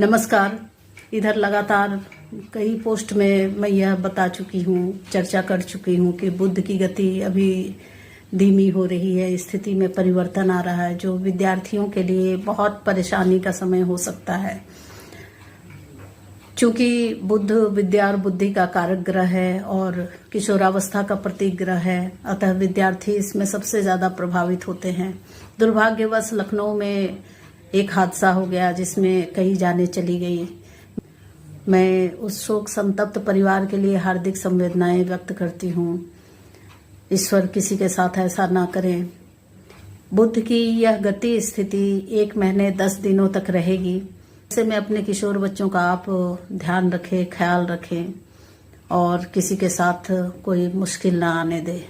नमस्कार। इधर लगातार कई पोस्ट में मैं यह बता चुकी हूँ, चर्चा कर चुकी हूँ कि बुध की गति अभी धीमी हो रही है, स्थिति में परिवर्तन आ रहा है, जो विद्यार्थियों के लिए बहुत परेशानी का समय हो सकता है। चूंकि बुध विद्या और बुद्धि का कारक ग्रह है और किशोरावस्था का प्रतीक ग्रह है, अतः विद्यार्थी इसमें सबसे ज्यादा प्रभावित होते हैं। दुर्भाग्यवश लखनऊ में एक हादसा हो गया जिसमें कई जानें चली गई। मैं उस शोक संतप्त परिवार के लिए हार्दिक संवेदनाएं व्यक्त करती हूँ। ईश्वर किसी के साथ ऐसा ना करें। बुध की यह गति स्थिति 1 महीने 10 दिनों तक रहेगी। इससे मैं अपने किशोर बच्चों का आप ध्यान रखें, ख्याल रखें और किसी के साथ कोई मुश्किल ना आने दें।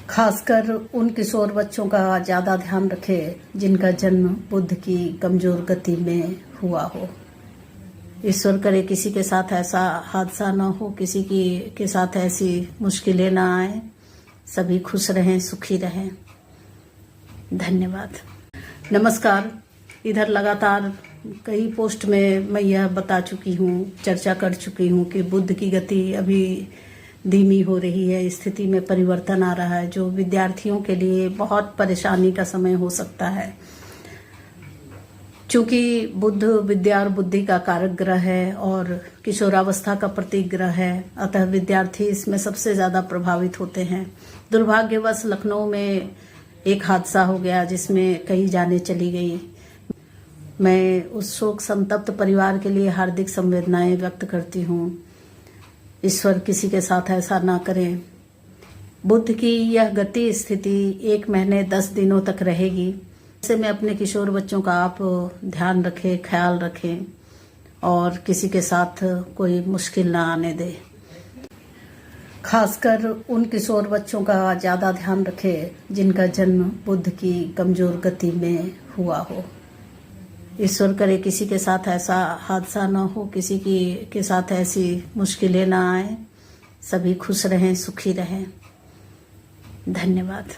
खासकर उन किशोर बच्चों का ज्यादा ध्यान रखें जिनका जन्म बुध की कमजोर गति में हुआ हो। ईश्वर करे किसी के साथ ऐसा हादसा ना हो, किसी के साथ ऐसी मुश्किलें ना आए। सभी खुश रहें, सुखी रहें। धन्यवाद। नमस्कार। इधर लगातार कई पोस्ट में मैं यह बता चुकी हूँ, चर्चा कर चुकी हूँ कि बुध की गति अभी धीमी हो रही है, स्थिति में परिवर्तन आ रहा है, जो विद्यार्थियों के लिए बहुत परेशानी का समय हो सकता है। चूंकि बुध विद्या और बुद्धि का कारक ग्रह है और किशोरावस्था का प्रतीक ग्रह है, अतः विद्यार्थी इसमें सबसे ज्यादा प्रभावित होते हैं। दुर्भाग्यवश लखनऊ में एक हादसा हो गया जिसमें कई जानें चली गई। मैं उस शोक संतप्त परिवार के लिए हार्दिक संवेदनाएं व्यक्त करती हूँ। ईश्वर किसी के साथ ऐसा ना करें। बुध की यह गति स्थिति 1 महीने 10 दिनों तक रहेगी। इससे मैं अपने किशोर बच्चों का आप ध्यान रखें, ख्याल रखें और किसी के साथ कोई मुश्किल ना आने दें। खासकर उन किशोर बच्चों का ज्यादा ध्यान रखें जिनका जन्म बुध की कमजोर गति में हुआ हो। ईश्वर करे किसी के साथ ऐसा हादसा ना हो, किसी के साथ ऐसी मुश्किलें ना आए। सभी खुश रहें, सुखी रहें। धन्यवाद।